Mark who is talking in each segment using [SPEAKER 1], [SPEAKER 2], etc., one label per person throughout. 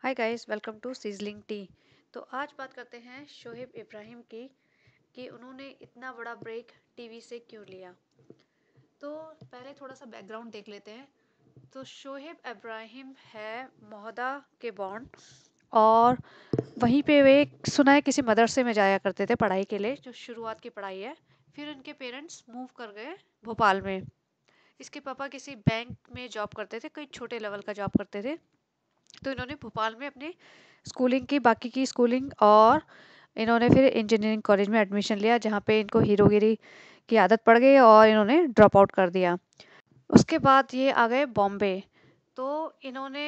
[SPEAKER 1] Hi guys, welcome to sizzling tea. तो आज बात करते हैं शोहेब इब्राहिम की कि उन्होंने इतना बड़ा ब्रेक टीवी से क्यों लिया। तो पहले थोड़ा सा बैकग्राउंड देख लेते हैं। तो शोहेब इब्राहिम है मोहदा के बॉर्न, और वहीं पे वे सुना है किसी मदरसे में जाया करते थे पढ़ाई के लिए, जो शुरुआत की पढ़ाई है। फिर उनके पेरेंट्स मूव कर गए भोपाल में। इसके पापा किसी बैंक में जॉब करते थे, कोई छोटे लेवल का जॉब करते थे। तो इन्होंने भोपाल में अपनी स्कूलिंग की, बाकी की स्कूलिंग, और इन्होंने फिर इंजीनियरिंग कॉलेज में एडमिशन लिया, जहाँ पे इनको हीरोगिरी की आदत पड़ गई और इन्होंने ड्रॉप आउट कर दिया। उसके बाद ये आ गए बॉम्बे। तो इन्होंने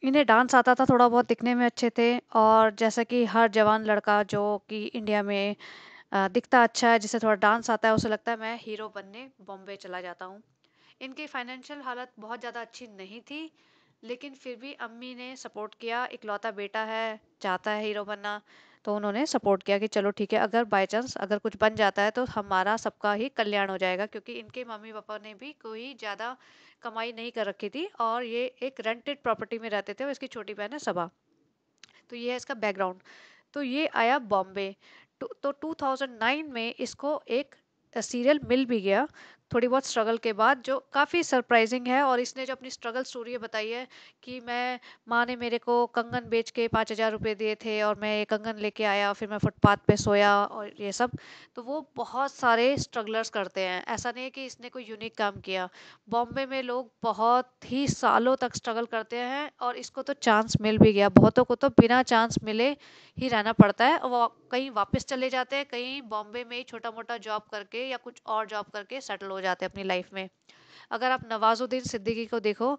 [SPEAKER 1] इन्हें डांस आता था, थोड़ा बहुत दिखने में अच्छे थे, और जैसा कि हर जवान लड़का जो कि इंडिया में दिखता अच्छा है, जिसे थोड़ा डांस आता है, उसे लगता है मैं हीरो बनने बॉम्बे चला जाता हूँ। इनकी फाइनेंशियल हालत बहुत ज़्यादा अच्छी नहीं थी, लेकिन फिर भी अम्मी ने सपोर्ट किया। इकलौता बेटा है, चाहता है हीरो बनना, तो उन्होंने सपोर्ट किया कि चलो ठीक है, अगर बाय चांस अगर कुछ बन जाता है तो हमारा सबका ही कल्याण हो जाएगा, क्योंकि इनके मम्मी पापा ने भी कोई ज़्यादा कमाई नहीं कर रखी थी और ये एक रेंटेड प्रॉपर्टी में रहते थे, और इसकी छोटी बहन है सबा। तो ये है इसका बैकग्राउंड। तो ये आया बॉम्बे। तो 2009 में इसको एक सीरियल मिल भी गया, थोड़ी बहुत स्ट्रगल के बाद, जो काफ़ी सरप्राइजिंग है। और इसने जो अपनी स्ट्रगल स्टोरी बताई है कि मैं, माँ ने मेरे को कंगन बेच के 5,000 रुपये दिए थे और मैं ये कंगन लेके आया, फिर मैं फुटपाथ पे सोया और ये सब। तो वो बहुत सारे स्ट्रगलर्स करते हैं, ऐसा नहीं है कि इसने कोई यूनिक काम किया। बॉम्बे में लोग बहुत ही सालों तक स्ट्रगल करते हैं, और इसको तो चांस मिल भी गया। बहुतों को तो बिना चांस मिले ही रहना पड़ता है, और वो कहीं वापस चले जाते हैं, कहीं बॉम्बे में ही छोटा मोटा जॉब करके या कुछ और जॉब करके सेटल हो जाते हैं अपनी लाइफ में। अगर आप नवाजुद्दीन सिद्दीकी को देखो,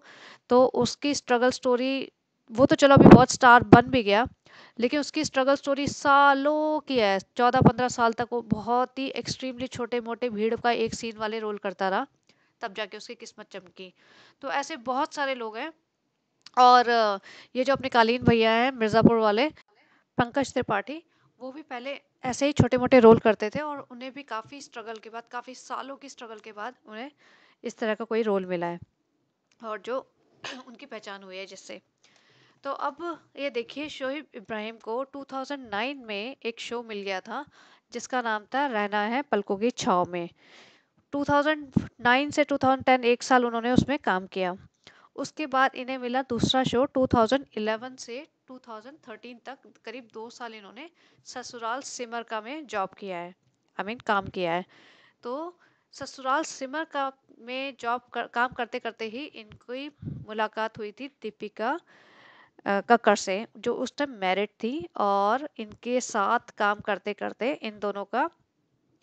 [SPEAKER 1] तो उसकी स्ट्रगल स्टोरी, वो तो चलो अभी बहुत स्टार बन भी गया, लेकिन उसकी स्ट्रगल स्टोरी सालों की है। 14-15 साल तक वो बहुत ही एक्सट्रीमली छोटे मोटे भीड़ का एक सीन वाले रोल करता रहा, तब जाके उसकी किस्मत चमकी। तो ऐसे बहुत सारे लोग हैं। और ये जो अपने कालीन भैया हैं मिर्ज़ापुर वाले, पंकज त्रिपाठी, वो भी पहले ऐसे ही छोटे मोटे रोल करते थे, और उन्हें भी काफ़ी स्ट्रगल के बाद, काफ़ी सालों की स्ट्रगल के बाद उन्हें इस तरह का कोई रोल मिला है, और जो उनकी पहचान हुई है जिससे। तो अब ये देखिए, शोएब इब्राहिम को 2009 में एक शो मिल गया था, जिसका नाम था रहना है पलकों की छाव में। 2009 से 2010 एक साल उन्होंने उसमें काम किया। उसके बाद इन्हें मिला दूसरा शो 2011 से 2013 तक, करीब 2 साल इन्होंने ससुराल सिमर का में जॉब किया है, काम किया है। तो ससुराल सिमर का में काम करते करते ही इनकी मुलाकात हुई थी दीपिका कक्कड़ से, जो उस टाइम मैरिड थी। और इनके साथ काम करते करते इन दोनों का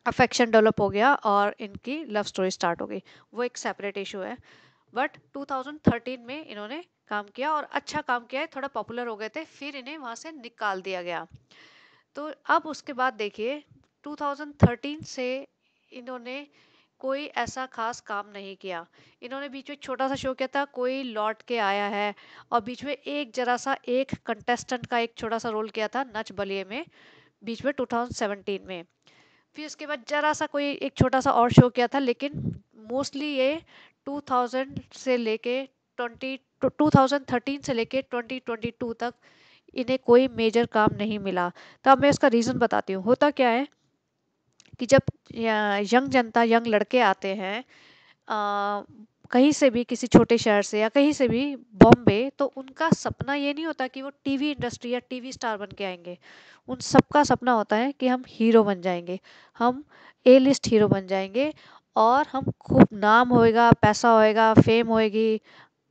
[SPEAKER 1] अफेक्शन डेवलप हो गया, और इनकी लव स्टोरी स्टार्ट हो गई। वो एक सेपरेट इशू है। बट 2013 में इन्होंने काम किया, और अच्छा काम किया है, थोड़ा पॉपुलर हो गए थे, फिर इन्हें वहाँ से निकाल दिया गया। तो अब उसके बाद देखिए, 2013 से इन्होंने कोई ऐसा खास काम नहीं किया। इन्होंने बीच में एक छोटा सा शो किया था, कोई लौट के आया है, और बीच में एक जरा सा एक कंटेस्टेंट का एक छोटा सा रोल किया था नच बलिए में, बीच में 2017 में। फिर उसके बाद जरा सा कोई एक छोटा सा और शो किया था, लेकिन मोस्टली ये 2000 से लेके 2013 से लेके 2022 तक इन्हें कोई मेजर काम नहीं मिला। तो अब मैं इसका रीज़न बताती हूँ। होता क्या है कि जब यंग जनता, यंग लड़के आते हैं कहीं से भी, किसी छोटे शहर से या कहीं से भी बॉम्बे, तो उनका सपना ये नहीं होता कि वो टीवी इंडस्ट्री या टीवी स्टार बन के आएंगे। उन सबका सपना होता है कि हम हीरो बन जाएंगे, हम ए लिस्ट हीरो बन जाएंगे, और हम खूब नाम होएगा, पैसा होएगा, फेम होएगी,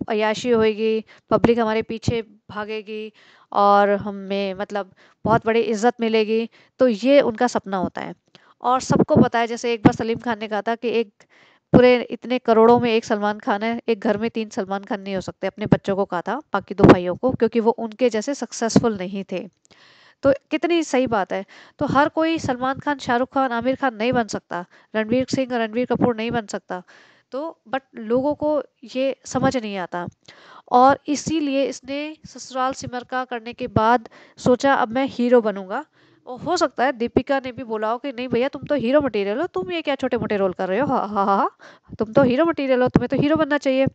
[SPEAKER 1] अय्याशी होएगी, पब्लिक हमारे पीछे भागेगी, और हमें मतलब बहुत बड़ी इज्जत मिलेगी। तो ये उनका सपना होता है। और सबको पता है, जैसे एक बार सलीम खान ने कहा था कि एक पूरे इतने करोड़ों में एक सलमान खान है, एक घर में 3 सलमान खान नहीं हो सकते। अपने बच्चों को कहा था, बाकी 2 भाइयों को, क्योंकि वो उनके जैसे सक्सेसफुल नहीं थे। तो कितनी सही बात है। तो हर कोई सलमान खान, शाहरुख खान, आमिर खान नहीं बन सकता, रणवीर सिंह, रणवीर कपूर नहीं बन सकता। तो बट लोगों को ये समझ नहीं आता, और इसीलिए इसने ससुराल सिमर का करने के बाद सोचा अब मैं हीरो बनूंगा। और हो सकता है दीपिका ने भी बोला हो कि नहीं भैया, तुम तो हीरो मटेरियल हो, तुम ये क्या छोटे मोटे रोल कर रहे हो, हा हा हा हा, तुम तो हीरो मटेरियल हो, तुम्हें तो हीरो बनना चाहिए।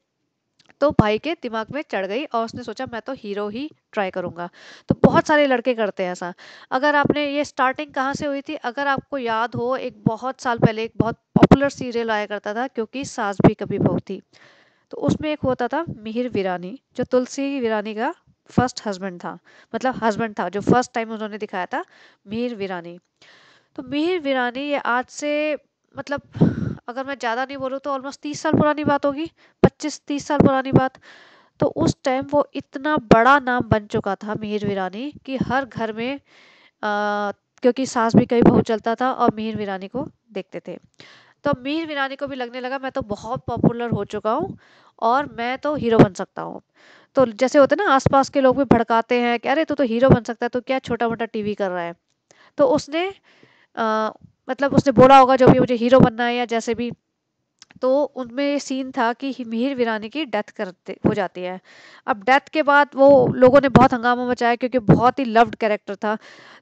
[SPEAKER 1] तो भाई के दिमाग में चढ़ गई और उसने सोचा मैं तो हीरो ही ट्राई करूंगा। तो बहुत सारे लड़के करते हैं ऐसा। अगर आपने ये स्टार्टिंग कहाँ से हुई थी, अगर आपको याद हो, एक बहुत साल पहले एक बहुत पॉपुलर सीरियल आया करता था, क्योंकि सास भी कभी बहू थी। तो उसमें एक होता था मिहिर वीरानी, जो तुलसी वीरानी का फर्स्ट हस्बैंड था, मतलब हस्बैंड था जो फर्स्ट टाइम उन्होंने दिखाया था, मिहिर वीरानी। तो मिहिर वीरानी ये आज से, मतलब अगर मैं ज़्यादा नहीं बोलूँ तो ऑलमोस्ट 30 साल पुरानी बात होगी, 25-30 साल पुरानी बात। तो उस टाइम वो इतना बड़ा नाम बन चुका था मिहिर वीरानी कि हर घर में क्योंकि सास भी कभी बहू चलता था और मिहिर वीरानी को देखते थे। तो मिहिर वीरानी को भी लगने लगा मैं तो बहुत पॉपुलर हो चुका हूँ और मैं तो हीरो बन सकता हूँ। तो जैसे होते हैं ना, आसपास के लोग भी भड़काते हैं कि अरे तू तो हीरो बन सकता है, तो क्या छोटा मोटा टीवी कर रहा है। तो उसने अ, मतलब उसने बोला होगा जो भी मुझे हीरो बनना है या जैसे भी। तो उनमें ये सीन था कि मिहिर वीरानी की डेथ करते हो जाती है। अब डेथ के बाद वो लोगों ने बहुत हंगामा मचाया क्योंकि बहुत ही लव्ड कैरेक्टर था।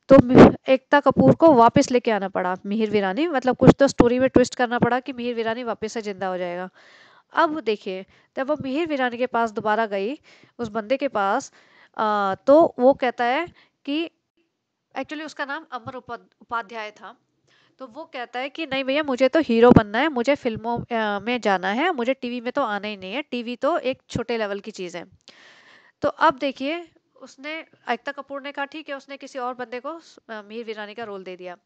[SPEAKER 1] तो एकता कपूर को वापस लेके आना पड़ा मिहिर वीरानी, मतलब कुछ तो स्टोरी में ट्विस्ट करना पड़ा कि मिहिर वीरानी वापस से जिंदा हो जाएगा। अब देखिए, जब वो मिहिर वीरानी के पास दोबारा गई, उस बंदे के पास, तो वो कहता है कि एक्चुअली उसका नाम अमर उपाध्याय था। तो वो कहता है कि नहीं भैया, मुझे तो हीरो बनना है, मुझे फिल्मों में जाना है, मुझे टीवी में तो आना ही नहीं है, टीवी तो एक छोटे लेवल की चीज़ है। तो अब देखिए, उसने, एकता कपूर ने कहा ठीक है, उसने किसी और बंदे को मीर वीरानी का रोल दे दिया।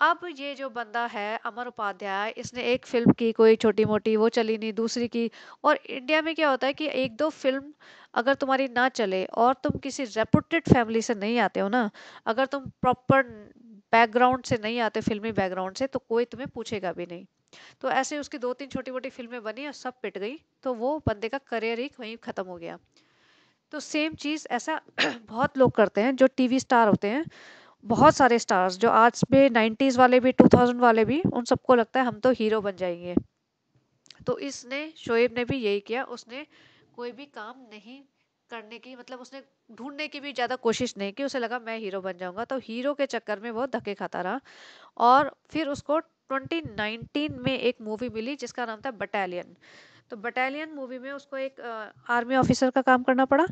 [SPEAKER 1] अब ये जो बंदा है अमर उपाध्याय, इसने एक फिल्म की कोई छोटी मोटी, वो चली नहीं, दूसरी की। और इंडिया में क्या होता है कि एक दो फिल्म अगर तुम्हारी ना चले और तुम किसी रेपुटेड फैमिली से नहीं आते हो ना, अगर तुम प्रॉपर बैकग्राउंड से नहीं आते, फिल्मी बैकग्राउंड से, तो कोई तुम्हें पूछेगा भी नहीं। तो ऐसे उसकी दो तीन छोटी मोटी फिल्में बनी और सब पिट गई। तो वो बंदे का करियर ही वहीं खत्म हो गया। तो सेम चीज़ ऐसा बहुत लोग करते हैं जो टीवी स्टार होते हैं। बहुत सारे स्टार्स जो आज में 90s वाले भी 2000 वाले भी, उन सबको लगता है हम तो हीरो बन जाएंगे। तो इसने, शोएब ने भी यही किया। उसने कोई भी काम नहीं करने की, मतलब उसने ढूंढने की भी ज़्यादा कोशिश नहीं की। उसे लगा मैं हीरो बन जाऊंगा, तो हीरो के चक्कर में वो धक्के खाता रहा। और फिर उसको 2019 में एक मूवी मिली जिसका नाम था बटालियन। तो बटालियन मूवी में उसको एक आर्मी ऑफिसर का काम करना पड़ा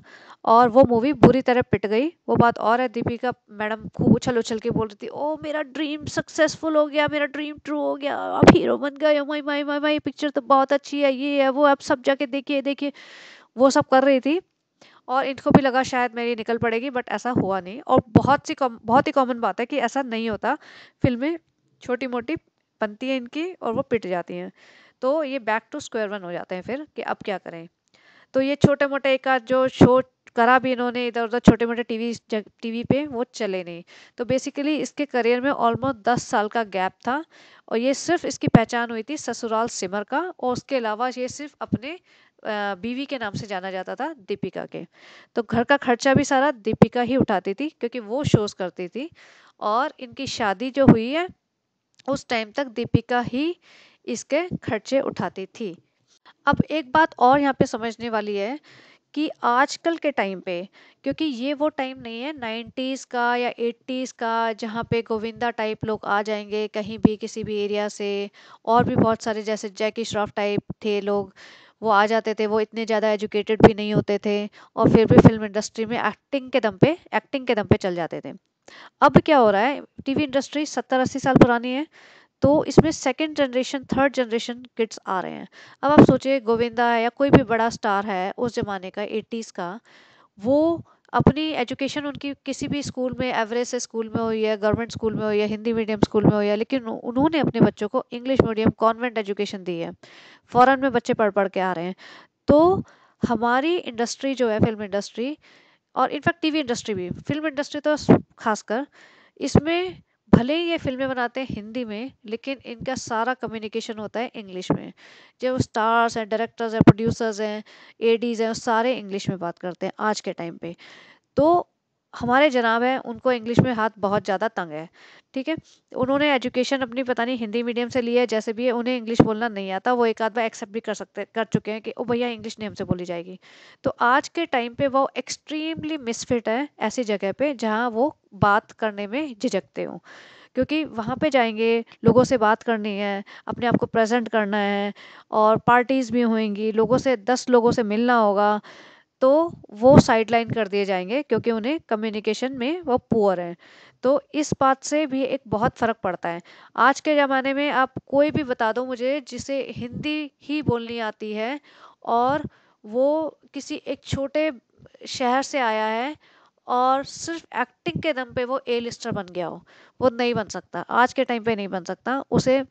[SPEAKER 1] और वो मूवी बुरी तरह पिट गई। वो बात और है, दीपिका मैडम खूब उछल उछल के बोल रही थी, ओ मेरा ड्रीम सक्सेसफुल हो गया, मेरा ड्रीम ट्रू हो गया, आप हीरो बन गए, ओ माई माई माई माई, पिक्चर तो बहुत अच्छी है, ये है वो, आप सब जाके देखिए देखिए। वो सब कर रही थी और इनको भी लगा शायद मेरी निकल पड़ेगी, बट ऐसा हुआ नहीं। और बहुत ही कॉमन बात है कि ऐसा नहीं होता। फिल्में छोटी मोटी बनती हैं इनकी और वो पिट जाती हैं। तो ये बैक टू स्क्वायर वन हो जाते हैं फिर कि अब क्या करें। तो ये छोटे मोटे एक आध जो शो करा भी इन्होंने इधर उधर छोटे मोटे टीवी पे, वो चले नहीं। तो बेसिकली इसके करियर में ऑलमोस्ट 10 साल का गैप था। और ये सिर्फ, इसकी पहचान हुई थी ससुराल सिमर का, और उसके अलावा ये सिर्फ अपने बीवी के नाम से जाना जाता था, दीपिका के। तो घर का खर्चा भी सारा दीपिका ही उठाती थी क्योंकि वो शोज करती थी। और इनकी शादी जो हुई है, उस टाइम तक दीपिका ही इसके खर्चे उठाती थी। अब एक बात और यहाँ पे समझने वाली है कि आजकल के टाइम पे, क्योंकि ये वो टाइम नहीं है 90s का या 80s का जहाँ पे गोविंदा टाइप लोग आ जाएंगे कहीं भी किसी भी एरिया से। और भी बहुत सारे जैसे जैकी श्रॉफ टाइप थे लोग, वो आ जाते थे, वो इतने ज़्यादा एजुकेटेड भी नहीं होते थे और फिर भी फिल्म इंडस्ट्री में एक्टिंग के दम पे चल जाते थे। अब क्या हो रहा है, टीवी इंडस्ट्री 70-80 साल पुरानी है, तो इसमें second generation third generation kids आ रहे हैं। अब आप सोचिए, गोविंदा है या कोई भी बड़ा स्टार है उस जमाने का, 80s का, वो अपनी एजुकेशन उनकी किसी भी स्कूल में, एवरेज से स्कूल में हुई है, गवर्नमेंट स्कूल में हुई है, हिंदी मीडियम स्कूल में हुई है, लेकिन उन्होंने अपने बच्चों को इंग्लिश मीडियम कॉन्वेंट एजुकेशन दी है। फॉरेन में बच्चे पढ़ पढ़ के आ रहे हैं। तो हमारी इंडस्ट्री जो है, फिल्म इंडस्ट्री, और इनफैक्ट टीवी इंडस्ट्री भी, फिल्म इंडस्ट्री तो खासकर, इसमें भले ही ये फिल्में बनाते हैं हिंदी में, लेकिन इनका सारा कम्युनिकेशन होता है इंग्लिश में। जो स्टार्स हैं, डायरेक्टर्स हैं, प्रोड्यूसर्स हैं, एडीज हैं, वो सारे इंग्लिश में बात करते हैं आज के टाइम पे। तो हमारे जनाब हैं, उनको इंग्लिश में हाथ बहुत ज़्यादा तंग है। ठीक है, उन्होंने एजुकेशन अपनी पता नहीं हिंदी मीडियम से ली है, जैसे भी है, उन्हें इंग्लिश बोलना नहीं आता। वो एक आध बार एक्सेप्ट भी कर चुके हैं कि ओ भैया इंग्लिश नहीं हमसे बोली जाएगी। तो आज के टाइम पे वो एक्सट्रीमली मिसफिट है ऐसी जगह पे जहाँ वो बात करने में झिझकते हो। क्योंकि वहाँ पे जाएंगे, लोगों से बात करनी है, अपने आप को प्रेजेंट करना है, और पार्टीज भी होंगी, लोगों से 10 लोगों से मिलना होगा, तो वो साइडलाइन कर दिए जाएंगे क्योंकि उन्हें कम्युनिकेशन में वो पुअर हैं। तो इस बात से भी एक बहुत फ़र्क पड़ता है। आज के ज़माने में आप कोई भी बता दो मुझे जिसे हिंदी ही बोलनी आती है, और वो किसी एक छोटे शहर से आया है और सिर्फ एक्टिंग के दम पे वो ए लिस्टर बन गया हो, वो नहीं बन सकता, आज के टाइम पे नहीं बन सकता। उसे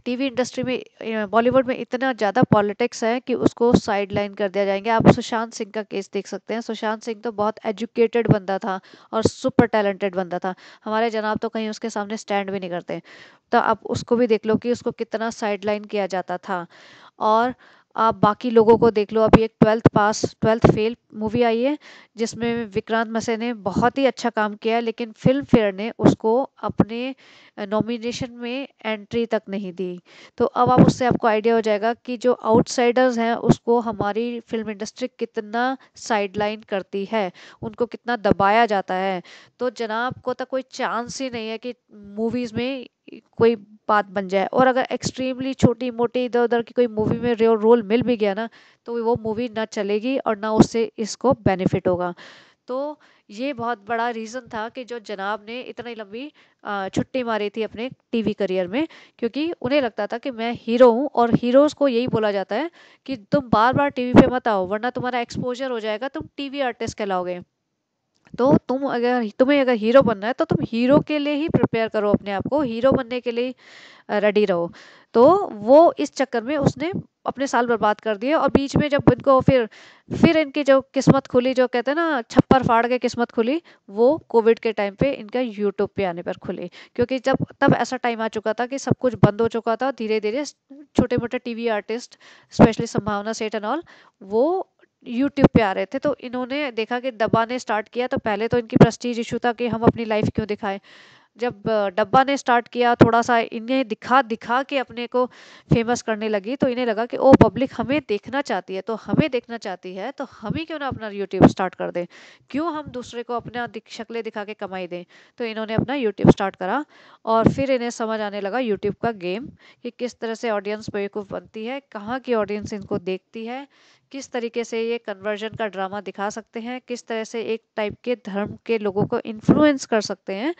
[SPEAKER 1] टीवी इंडस्ट्री में, बॉलीवुड में इतना ज़्यादा पॉलिटिक्स है कि उसको साइड लाइन कर दिया जाएंगे। आप सुशांत सिंह का केस देख सकते हैं। सुशांत सिंह तो बहुत एजुकेटेड बंदा था और सुपर टैलेंटेड बंदा था। हमारे जनाब तो कहीं उसके सामने स्टैंड भी नहीं करते। तो आप उसको भी देख लो कि उसको कितना साइड लाइन किया जाता था। और आप बाकी लोगों को देख लो, अभी एक ट्वेल्थ फेल मूवी आई है जिसमें विक्रांत मैसी ने बहुत ही अच्छा काम किया है, लेकिन फिल्म फेयर ने उसको अपने नॉमिनेशन में एंट्री तक नहीं दी। तो अब आप उससे आपको आइडिया हो जाएगा कि जो आउटसाइडर्स हैं उसको हमारी फिल्म इंडस्ट्री कितना साइडलाइन करती है, उनको कितना दबाया जाता है। तो जनाब को तो कोई चांस ही नहीं है कि मूवीज में कोई बात बन जाए। और अगर एक्सट्रीमली छोटी मोटी इधर उधर की कोई मूवी में रोल मिल भी गया ना, तो वो मूवी ना चलेगी और ना उससे इसको बेनिफिट होगा। तो ये बहुत बड़ा रीज़न था कि जो जनाब ने इतनी लंबी छुट्टी मारी थी अपने टीवी करियर में, क्योंकि उन्हें लगता था कि मैं हीरो हूँ, और हीरोज़ को यही बोला जाता है कि तुम बार बार टीवी पे मत आओ वरना तुम्हारा एक्सपोजर हो जाएगा, तुम टीवी आर्टिस्ट कहलाओगे। तो तुम्हें अगर हीरो बनना है तो तुम हीरो के लिए ही प्रिपेयर करो, अपने आप को हीरो बनने के लिए रेडी रहो। तो वो इस चक्कर में उसने अपने साल बर्बाद कर दिए। और बीच में जब इनको फिर इनकी जो किस्मत खुली, जो कहते हैं ना छप्पर फाड़ के किस्मत खुली, वो कोविड के टाइम पे इनका यूट्यूब पे आने पर खुली। क्योंकि जब तब ऐसा टाइम आ चुका था कि सब कुछ बंद हो चुका था, धीरे धीरे छोटे मोटे टीवी आर्टिस्ट, स्पेशली संभावना सेठ एंड ऑल, वो यूट्यूब पे आ रहे थे। तो इन्होंने देखा कि डब्बा ने स्टार्ट किया, तो पहले तो इनकी प्रेस्टीज इशू था कि हम अपनी लाइफ क्यों दिखाएं। जब डब्बा ने स्टार्ट किया, थोड़ा सा इन्हें दिखा दिखा के अपने को फेमस करने लगी, तो इन्हें लगा कि ओ पब्लिक हमें देखना चाहती है, तो हमें देखना चाहती है तो हम ही क्यों ना अपना यूट्यूब स्टार्ट कर दें, क्यों हम दूसरे को अपना शक्लें दिखा के कमाई दें। तो इन्होंने अपना यूट्यूब स्टार्ट करा, और फिर इन्हें समझ आने लगा यूट्यूब का गेम, कि किस तरह से ऑडियंस बेवकूफ़ बनती है, कहाँ की ऑडियंस इनको देखती है, किस तरीके से ये कन्वर्जन का ड्रामा दिखा सकते हैं, किस तरह से एक टाइप के धर्म के लोगों को इन्फ्लुएंस कर सकते हैं।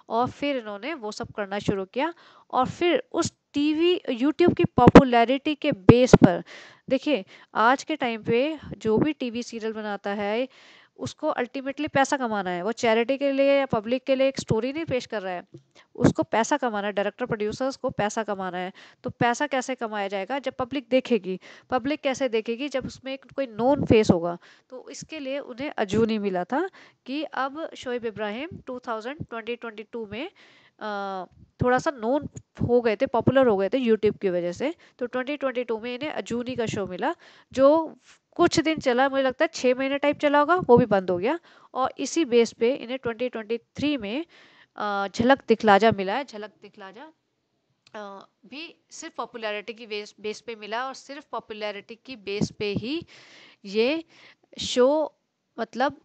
[SPEAKER 1] और फिर इन्होंने वो सब करना शुरू किया। और फिर उस टीवी यूट्यूब की पॉपुलैरिटी के बेस पर, देखिए, आज के टाइम पे जो भी टीवी सीरियल बनाता है उसको अल्टीमेटली पैसा कमाना है। वो चैरिटी के लिए या पब्लिक के लिए एक स्टोरी नहीं पेश कर रहा है, उसको पैसा कमाना है। डायरेक्टर प्रोड्यूसर्स को पैसा कमाना है। तो पैसा कैसे कमाया जाएगा? जब पब्लिक देखेगी। पब्लिक कैसे देखेगी? जब उसमें एक कोई नोन फेस होगा। तो इसके लिए उन्हें अजूनी मिला था कि अब शोएब इब्राहिम 2022 में थोड़ा सा नोन हो गए थे, पॉपुलर हो गए थे यूट्यूब की वजह से। तो 2022 में इन्हें अजूनी का शो मिला, जो कुछ दिन चला, मुझे लगता है 6 महीने टाइप चला होगा, वो भी बंद हो गया। और इसी बेस पे इन्हें 2023 में झलक दिखलाजा मिला है। झलक दिखलाजा भी सिर्फ पॉपुलैरिटी की बेस पे मिला, और सिर्फ पॉपुलैरिटी की बेस पे ही ये शो, मतलब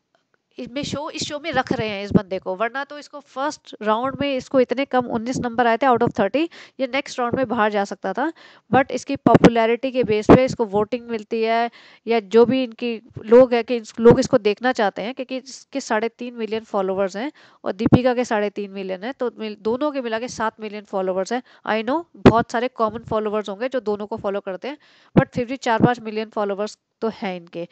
[SPEAKER 1] इस शो में रख रहे हैं इस बंदे को, वरना तो इसको फर्स्ट राउंड में इसको इतने कम 19 नंबर आए थे आउट ऑफ 30, ये नेक्स्ट राउंड में बाहर जा सकता था। बट इसकी पॉपुलैरिटी के बेस पे इसको वोटिंग मिलती है, या जो भी इनकी लोग हैं कि लोग इसको देखना चाहते हैं, क्योंकि इसके 3.5 मिलियन फॉलोवर्स हैं और दीपिका के 3.5 मिलियन है, तो दोनों के मिला के 7 मिलियन फॉलोवर्स हैं। आई नो बहुत सारे कॉमन फॉलोवर्स होंगे जो दोनों को फॉलो करते हैं, बट फिर भी 4-5 मिलियन फॉलोवर्स तो हैं इनके।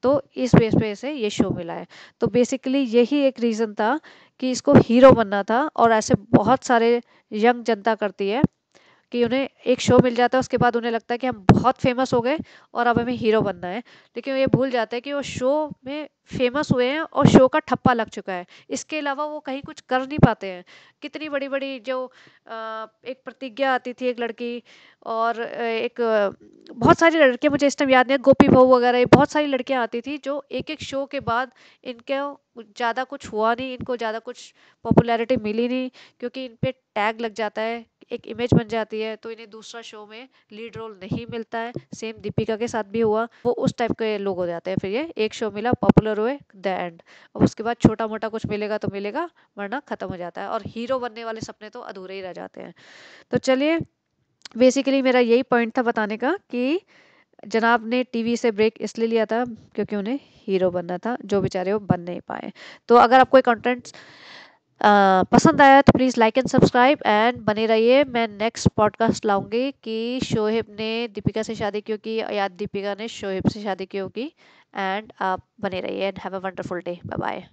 [SPEAKER 1] तो इस बेस पे इसे ये शो मिला है। तो बेसिकली यही एक रीज़न था कि इसको हीरो बनना था, और ऐसे बहुत सारे यंग जनता करती है कि उन्हें एक शो मिल जाता है, उसके बाद उन्हें लगता है कि हम बहुत फेमस हो गए और अब हमें हीरो बनना है। लेकिन ये भूल जाते हैं कि वो शो में फेमस हुए हैं और शो का ठप्पा लग चुका है, इसके अलावा वो कहीं कुछ कर नहीं पाते हैं। कितनी बड़ी बड़ी जो एक प्रतिज्ञा आती थी, एक लड़की, और एक बहुत सारी लड़कियां, मुझे इस टाइम याद नहीं है, गोपी बहू वगैरह, ये बहुत सारी लड़कियां आती थी जो एक एक शो के बाद इनके ज़्यादा कुछ हुआ नहीं, इनको ज़्यादा कुछ पॉपुलैरिटी मिली नहीं, क्योंकि इन पे टैग लग जाता है एक इमेज बन जाती है, तो इन्हें दूसरा शो में लीड रोल नहीं मिलता है। सेम दीपिका के साथ भी हुआ, वो उस टाइप के लोग हो जाते हैं। फिर ये एक शो मिला, पॉपुलर हुए, द एंड। और उसके बाद छोटा मोटा कुछ मिलेगा तो मिलेगा, वरना खत्म हो जाता है, और हीरो बनने वाले सपने तो अधूरे ही रह जाते हैं। तो चलिए, बेसिकली मेरा यही पॉइंट था बताने का कि जनाब ने टीवी से ब्रेक इसलिए लिया था क्योंकि उन्हें हीरो बनना था, जो बेचारे वो बन नहीं पाए। तो अगर आपको कंटेंट पसंद आया तो please like and subscribe and बने रहिए। मैं नेक्स्ट पॉडकास्ट लाऊंगी कि शोहेब ने दीपिका से शादी क्यों की या दीपिका ने शोहेब से शादी क्यों की। एंड आप बने रहिए and have a wonderful day. Bye bye.